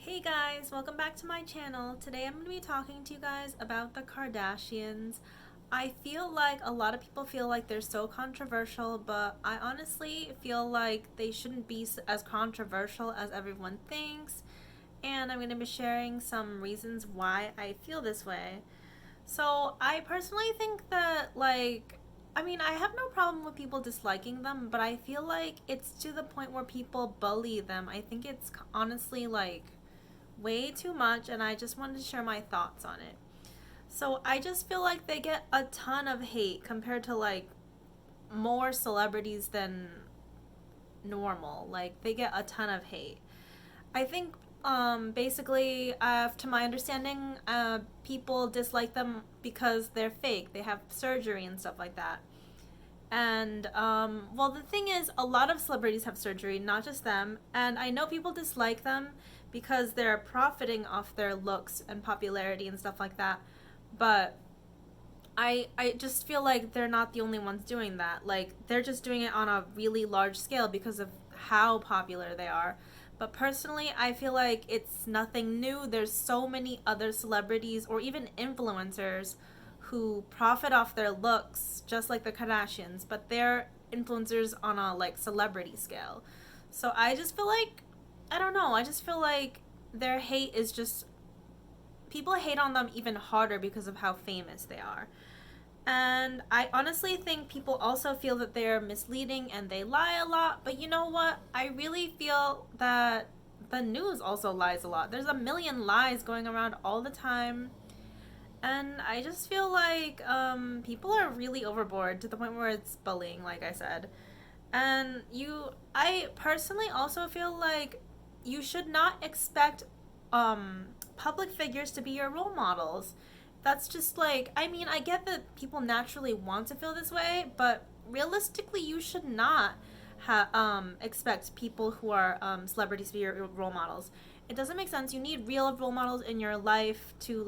Hey guys, welcome back to my channel. Today I'm going to be talking to you guys about the Kardashians. I feel like a lot of people feel like they're so controversial, but I honestly feel like they shouldn't be as controversial as everyone thinks. And I'm going to be sharing some reasons why I feel this way. So I personally think that I have no problem with people disliking them, but I feel like it's to the point where people bully them. I think it's honestly way too much, and I just wanted to share my thoughts on it. So I just feel like they get a ton of hate compared to more celebrities than normal. Like they get a ton of hate. I think basically, to my understanding, people dislike them because they're fake. They have surgery and stuff like that. And well, the thing is, a lot of celebrities have surgery, not just them. And I know people dislike them because they're profiting off their looks and popularity and stuff like that. But I just feel like they're not the only ones doing that. Like they're just doing it on a really large scale because of how popular they are. But personally, I feel like it's nothing new. There's so many other celebrities or even influencers who profit off their looks just like the Kardashians, but they're influencers on a celebrity scale. So I just feel like I don't know, I just feel like their hate is just people hate on them even harder because of how famous they are. And I honestly think people also feel that they're misleading and they lie a lot. But you know what? I really feel that the news also lies a lot. There's a million lies going around all the time. And I just feel like people are really overboard to the point where it's bullying, like I said. I personally also feel like you should not expect public figures to be your role models. That's just I get that people naturally want to feel this way, but realistically, you should not expect people who are celebrities to be your role models. It doesn't make sense. You need real role models in your life to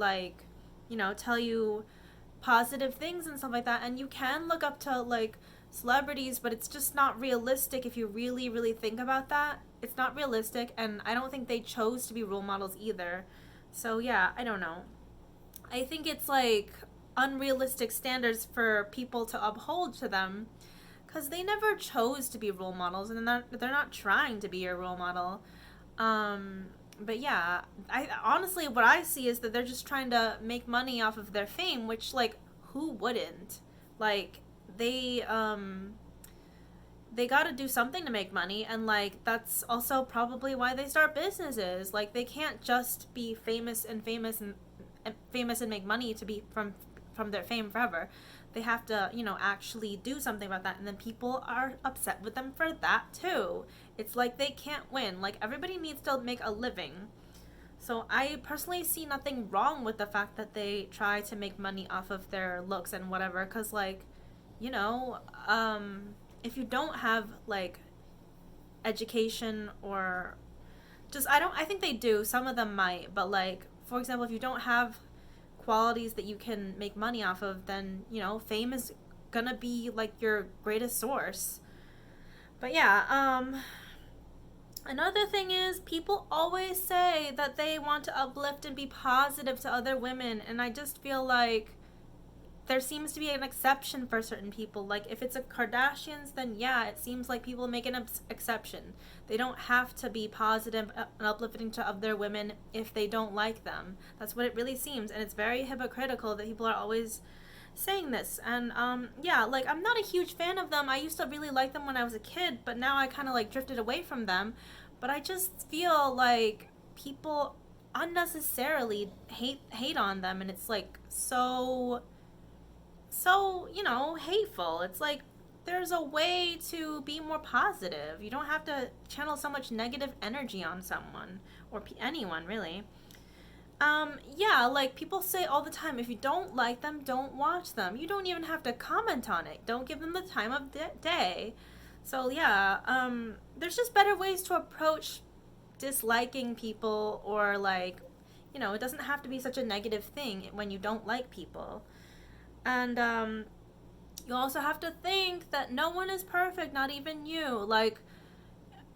tell you positive things and stuff like that. And you can look up to celebrities, but it's just not realistic if you really, really think about that. It's not realistic, and I don't think they chose to be role models either. So yeah, I don't know. I think it's unrealistic standards for people to uphold to them because they never chose to be role models, and they're not trying to be your role model. But yeah, I honestly what I see is that they're just trying to make money off of their fame, which who wouldn't? Like they got to do something to make money, and that's also probably why they start businesses. Like they can't just be famous and make money to be from their fame forever. They have to, actually do something about that, and then people are upset with them for that too. It's like they can't win. Like everybody needs to make a living. So I personally see nothing wrong with the fact that they try to make money off of their looks and whatever, cuz you know, if you don't have education or just I think they do. Some of them might, but for example, if you don't have qualities that you can make money off of, then fame is gonna be your greatest source. But yeah, another thing is people always say that they want to uplift and be positive to other women, and I just feel like there seems to be an exception for certain people. Like if it's a Kardashians, then yeah, it seems like people make an exception. They don't have to be positive and uplifting to other women if they don't like them. That's what it really seems, and it's very hypocritical that people are always saying this. And yeah, I'm not a huge fan of them. I used to really like them when I was a kid, but now I kind of drifted away from them. But I just feel like people unnecessarily hate on them, and it's so hateful. It's like there's a way to be more positive. You don't have to channel so much negative energy on someone or anyone really. Yeah, people say all the time, if you don't like them, don't watch them. You don't even have to comment on it. Don't give them the time of day. So yeah, there's just better ways to approach disliking people, or it doesn't have to be such a negative thing when you don't like people. And you also have to think that no one is perfect, not even you.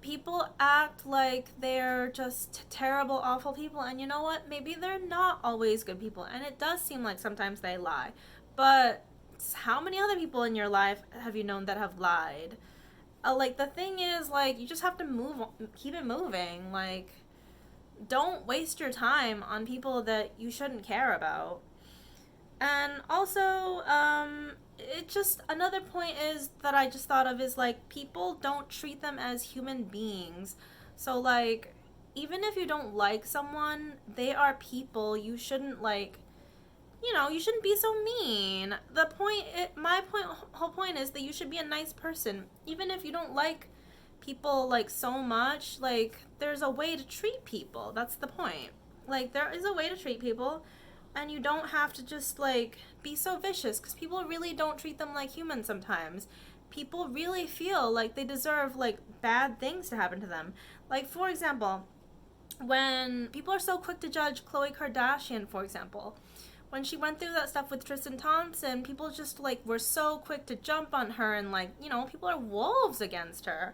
people act like they're just terrible, awful people, and you know what? Maybe they're not always good people, and it does seem like sometimes they lie. But how many other people in your life have you known that have lied? Like, the thing is, like, you just have to keep it moving. Like, don't waste your time on people that you shouldn't care about. And also, it just, another point is that I just thought of is like people don't treat them as human beings. So, like, even if you don't like someone, they are people. You shouldn't, like, you shouldn't be so mean. My point, whole point is that you should be a nice person. Even if you don't like people, like, so much, like, there's a way to treat people. That's the point. Like, there is a way to treat people, and you don't have to just, like, be so vicious, because people really don't treat them like humans sometimes. People really feel like they deserve, like, bad things to happen to them. Like, for example, when people are so quick to judge Khloe Kardashian, for example, when she went through that stuff with Tristan Thompson, people just, like, were so quick to jump on her, and, like, people are wolves against her.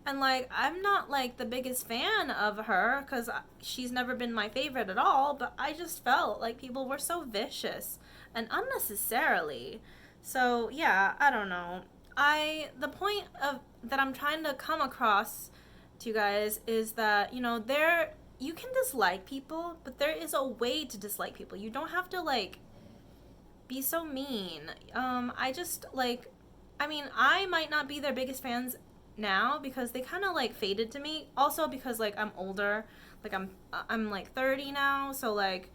And, like, I'm not, like, the biggest fan of her, because she's never been my favorite at all, but I just felt like people were so vicious and unnecessarily. So, yeah, I don't know. The point of that I'm trying to come across to you guys is that, you can dislike people, but there is a way to dislike people. You don't have to, like, be so mean. I just, like, I mean, I might not be their biggest fans now because they kind of, like, faded to me. Also because, like, I'm older. Like, I'm like 30 now, so, like,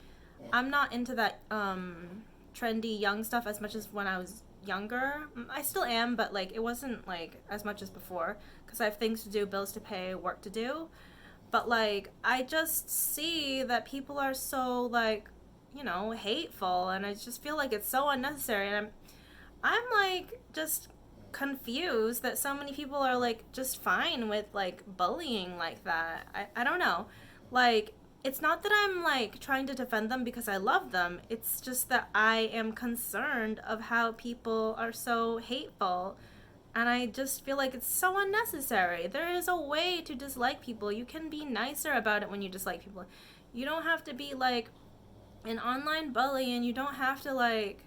I'm not into that trendy young stuff as much as when I was younger. I still am, but, like, it wasn't, like, as much as before because I have things to do, bills to pay, work to do. But, like, I just see that people are so, like, hateful, and I just feel like it's so unnecessary. And I'm like, just confused that so many people are, like, just fine with, like, bullying like that. I don't know. Like, it's not that I'm, like, trying to defend them because I love them. It's just that I am concerned of how people are so hateful. And I just feel like it's so unnecessary. There is a way to dislike people. You can be nicer about it when you dislike people. You don't have to be, like, an online bully, and you don't have to, like,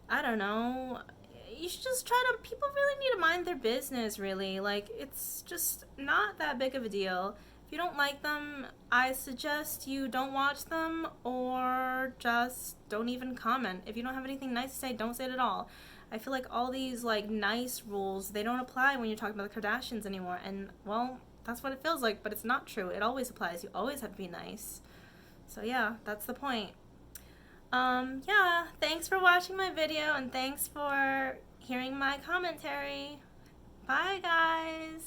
I don't know. You should just people really need to mind their business, really. Like, it's just not that big of a deal. If you don't like them, I suggest you don't watch them, or just don't even comment. If you don't have anything nice to say, don't say it at all. I feel like all these, like, nice rules, they don't apply when you're talking about the Kardashians anymore. And, well, that's what it feels like, but it's not true. It always applies. You always have to be nice. So, yeah, that's the point. Yeah, thanks for watching my video, and thanks for hearing my commentary. Bye, guys!